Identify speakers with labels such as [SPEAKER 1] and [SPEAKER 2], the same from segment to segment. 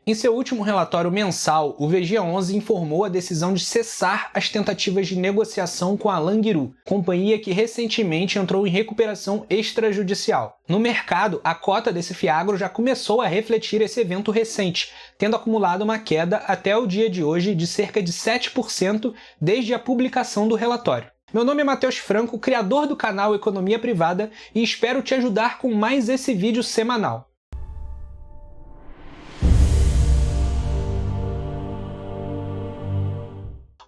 [SPEAKER 1] Em seu último relatório mensal, o VGA11 informou a decisão de cessar as tentativas de negociação com a Langiru, companhia que recentemente entrou em recuperação extrajudicial. No mercado, a cota desse fiagro já começou a refletir esse evento recente, tendo acumulado uma queda até o dia de hoje de cerca de 7% desde a publicação do relatório. Meu nome é Matheus Franco, criador do canal Economia Privada, e espero te ajudar com mais esse vídeo semanal.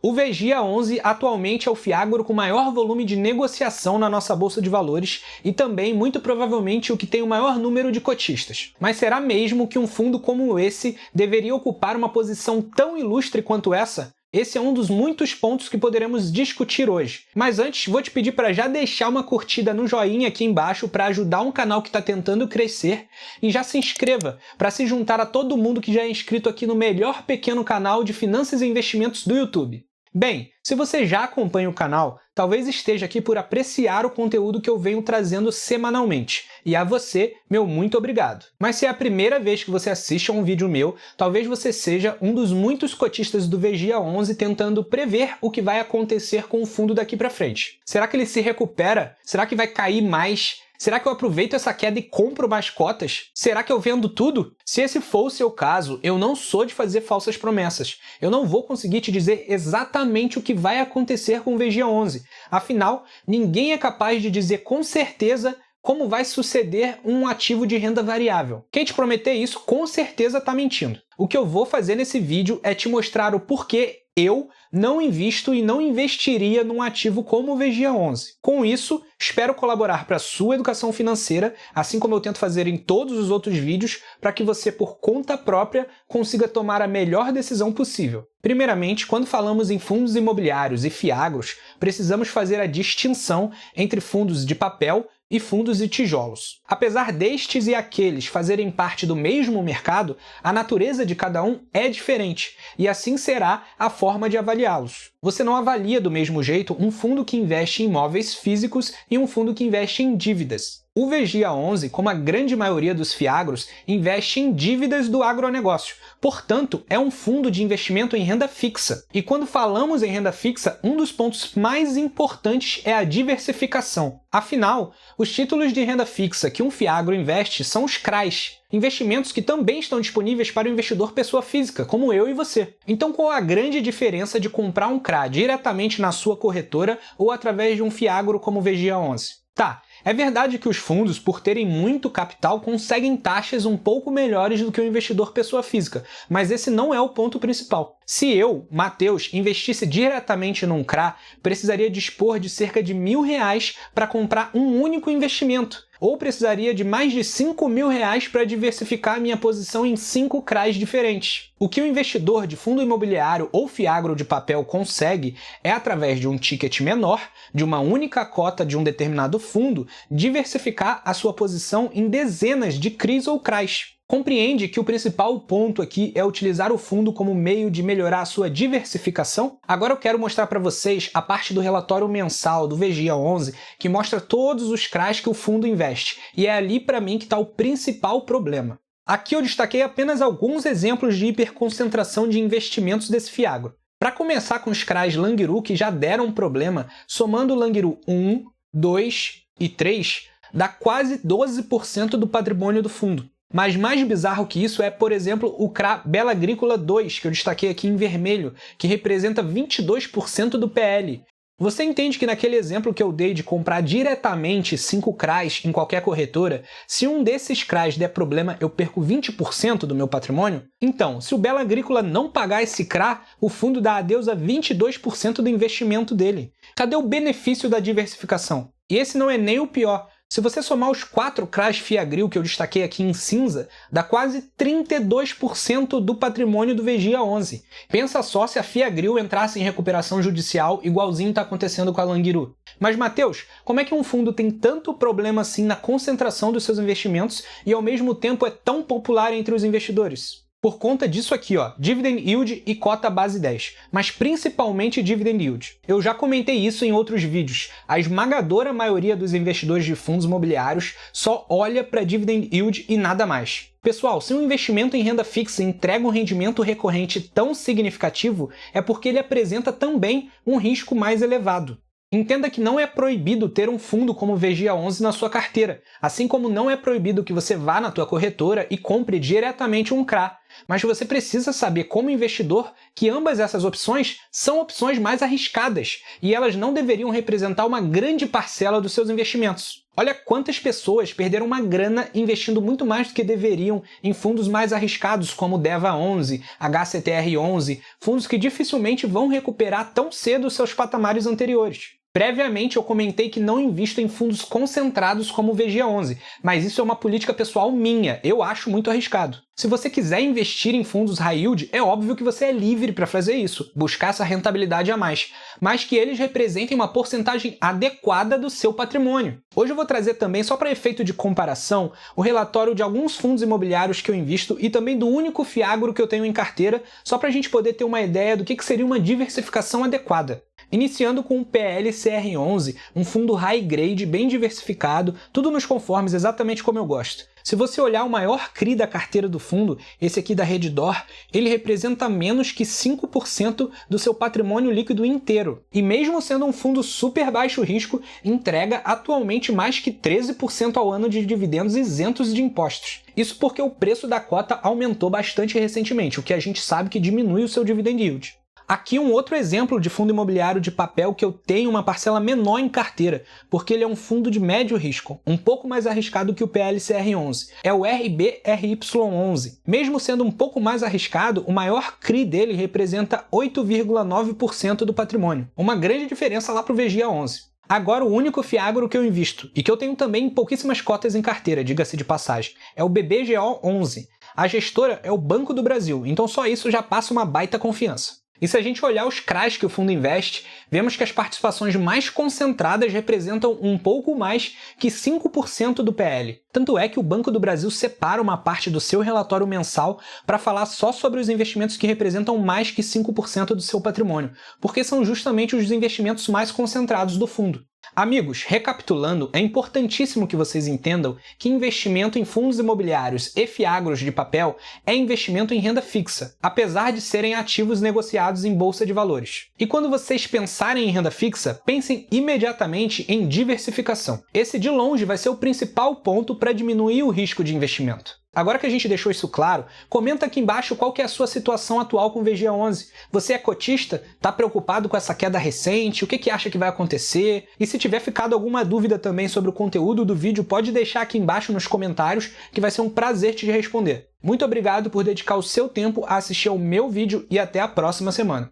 [SPEAKER 1] O VGA11 atualmente é o fiagro com maior volume de negociação na nossa bolsa de valores e também, muito provavelmente, o que tem o maior número de cotistas. Mas será mesmo que um fundo como esse deveria ocupar uma posição tão ilustre quanto essa? Esse é um dos muitos pontos que poderemos discutir hoje. Mas antes, vou te pedir para já deixar uma curtida no joinha aqui embaixo para ajudar um canal que está tentando crescer e já se inscreva para se juntar a todo mundo que já é inscrito aqui no melhor pequeno canal de finanças e investimentos do YouTube. Bem, se você já acompanha o canal, talvez esteja aqui por apreciar o conteúdo que eu venho trazendo semanalmente. E a você, meu muito obrigado. Mas se é a primeira vez que você assiste a um vídeo meu, talvez você seja um dos muitos cotistas do VGA11 tentando prever o que vai acontecer com o fundo daqui para frente. Será que ele se recupera? Será que vai cair mais? Será que eu aproveito essa queda e compro mais cotas? Será que eu vendo tudo? Se esse for o seu caso, eu não sou de fazer falsas promessas. Eu não vou conseguir te dizer exatamente o que vai acontecer com o VGA11. Afinal, ninguém é capaz de dizer com certeza como vai suceder um ativo de renda variável. Quem te prometer isso, com certeza está mentindo. O que eu vou fazer nesse vídeo é te mostrar o porquê eu não invisto e não investiria num ativo como o VGA11. Com isso, espero colaborar para a sua educação financeira, assim como eu tento fazer em todos os outros vídeos, para que você, por conta própria, consiga tomar a melhor decisão possível. Primeiramente, quando falamos em fundos imobiliários e fiagros, precisamos fazer a distinção entre fundos de papel e fundos de tijolos. Apesar destes e aqueles fazerem parte do mesmo mercado, a natureza de cada um é diferente, e assim será a forma de avaliá-los. Você não avalia do mesmo jeito um fundo que investe em imóveis físicos e um fundo que investe em dívidas. O VGA11, como a grande maioria dos fiagros, investe em dívidas do agronegócio. Portanto, é um fundo de investimento em renda fixa. E quando falamos em renda fixa, um dos pontos mais importantes é a diversificação. Afinal, os títulos de renda fixa que um fiagro investe são os CRAs, investimentos que também estão disponíveis para o investidor pessoa física, como eu e você. Então, qual a grande diferença de comprar um CRA diretamente na sua corretora ou através de um fiagro como o VGA11? Tá, é verdade que os fundos, por terem muito capital, conseguem taxas um pouco melhores do que o investidor pessoa física, mas esse não é o ponto principal. Se eu, Matheus, investisse diretamente num CRA, precisaria dispor de cerca de R$1.000 para comprar um único investimento, ou precisaria de mais de R$5.000 para diversificar minha posição em 5 CRAs diferentes. O que o investidor de fundo imobiliário ou fiagro de papel consegue é, através de um ticket menor, de uma única cota de um determinado fundo, diversificar a sua posição em dezenas de CRIs ou CRAs. Compreende que o principal ponto aqui é utilizar o fundo como meio de melhorar a sua diversificação? Agora eu quero mostrar para vocês a parte do relatório mensal do VGA11 que mostra todos os CRAs que o fundo investe, e é ali para mim que está o principal problema. Aqui eu destaquei apenas alguns exemplos de hiperconcentração de investimentos desse fiagro. Para começar com os CRAs Langiru que já deram problema, somando o Langiru 1, 2 e 3, dá quase 12% do patrimônio do fundo. Mas mais bizarro que isso é, por exemplo, o CRA Bela Agrícola 2, que eu destaquei aqui em vermelho, que representa 22% do PL. Você entende que naquele exemplo que eu dei de comprar diretamente 5 CRAs em qualquer corretora, se um desses CRAs der problema, eu perco 20% do meu patrimônio? Então, se o Bela Agrícola não pagar esse CRA, o fundo dá adeus a 22% do investimento dele. Cadê o benefício da diversificação? E esse não é nem o pior. Se você somar os 4 CRAs Fiagril que eu destaquei aqui em cinza, dá quase 32% do patrimônio do VGA11. Pensa só se a Fiagril entrasse em recuperação judicial igualzinho está acontecendo com a Langiru. Mas, Matheus, como é que um fundo tem tanto problema assim na concentração dos seus investimentos e ao mesmo tempo é tão popular entre os investidores? Por conta disso aqui, ó, Dividend Yield e cota base 10, mas principalmente Dividend Yield. Eu já comentei isso em outros vídeos. A esmagadora maioria dos investidores de fundos imobiliários só olha para Dividend Yield e nada mais. Pessoal, se um investimento em renda fixa entrega um rendimento recorrente tão significativo, é porque ele apresenta também um risco mais elevado. Entenda que não é proibido ter um fundo como o VGA11 na sua carteira, assim como não é proibido que você vá na tua corretora e compre diretamente um CRA. Mas você precisa saber, como investidor, que ambas essas opções são opções mais arriscadas e elas não deveriam representar uma grande parcela dos seus investimentos. Olha quantas pessoas perderam uma grana investindo muito mais do que deveriam em fundos mais arriscados como o DEVA11, HCTR11, fundos que dificilmente vão recuperar tão cedo os seus patamares anteriores. Previamente, eu comentei que não invisto em fundos concentrados como o VGA11, mas isso é uma política pessoal minha, eu acho muito arriscado. Se você quiser investir em fundos high yield, é óbvio que você é livre para fazer isso, buscar essa rentabilidade a mais, mas que eles representem uma porcentagem adequada do seu patrimônio. Hoje eu vou trazer também, só para efeito de comparação, o relatório de alguns fundos imobiliários que eu invisto e também do único fiagro que eu tenho em carteira, só para a gente poder ter uma ideia do que seria uma diversificação adequada. Iniciando com o PLCR11, um fundo high grade, bem diversificado, tudo nos conformes exatamente como eu gosto. Se você olhar o maior CRI da carteira do fundo, esse aqui da Reddor, ele representa menos que 5% do seu patrimônio líquido inteiro. E mesmo sendo um fundo super baixo risco, entrega atualmente mais que 13% ao ano de dividendos isentos de impostos. Isso porque o preço da cota aumentou bastante recentemente, o que a gente sabe que diminui o seu dividend yield. Aqui um outro exemplo de fundo imobiliário de papel que eu tenho uma parcela menor em carteira, porque ele é um fundo de médio risco, um pouco mais arriscado que o PLCR11. É o RBRY11. Mesmo sendo um pouco mais arriscado, o maior CRI dele representa 8,9% do patrimônio. Uma grande diferença lá para o VGA11. Agora, o único fiagro que eu invisto, e que eu tenho também pouquíssimas cotas em carteira, diga-se de passagem, é o BBGO11. A gestora é o Banco do Brasil, então só isso já passa uma baita confiança. E se a gente olhar os CRAs que o fundo investe, vemos que as participações mais concentradas representam um pouco mais que 5% do PL. Tanto é que o Banco do Brasil separa uma parte do seu relatório mensal para falar só sobre os investimentos que representam mais que 5% do seu patrimônio, porque são justamente os investimentos mais concentrados do fundo. Amigos, recapitulando, é importantíssimo que vocês entendam que investimento em fundos imobiliários e fiagros de papel é investimento em renda fixa, apesar de serem ativos negociados em bolsa de valores. E quando vocês pensarem em renda fixa, pensem imediatamente em diversificação. Esse, de longe, vai ser o principal ponto para diminuir o risco de investimento. Agora que a gente deixou isso claro, comenta aqui embaixo qual que é a sua situação atual com o VGA11. Você é cotista? Está preocupado com essa queda recente? O que acha que vai acontecer? E se tiver ficado alguma dúvida também sobre o conteúdo do vídeo, pode deixar aqui embaixo nos comentários, que vai ser um prazer te responder. Muito obrigado por dedicar o seu tempo a assistir ao meu vídeo e até a próxima semana.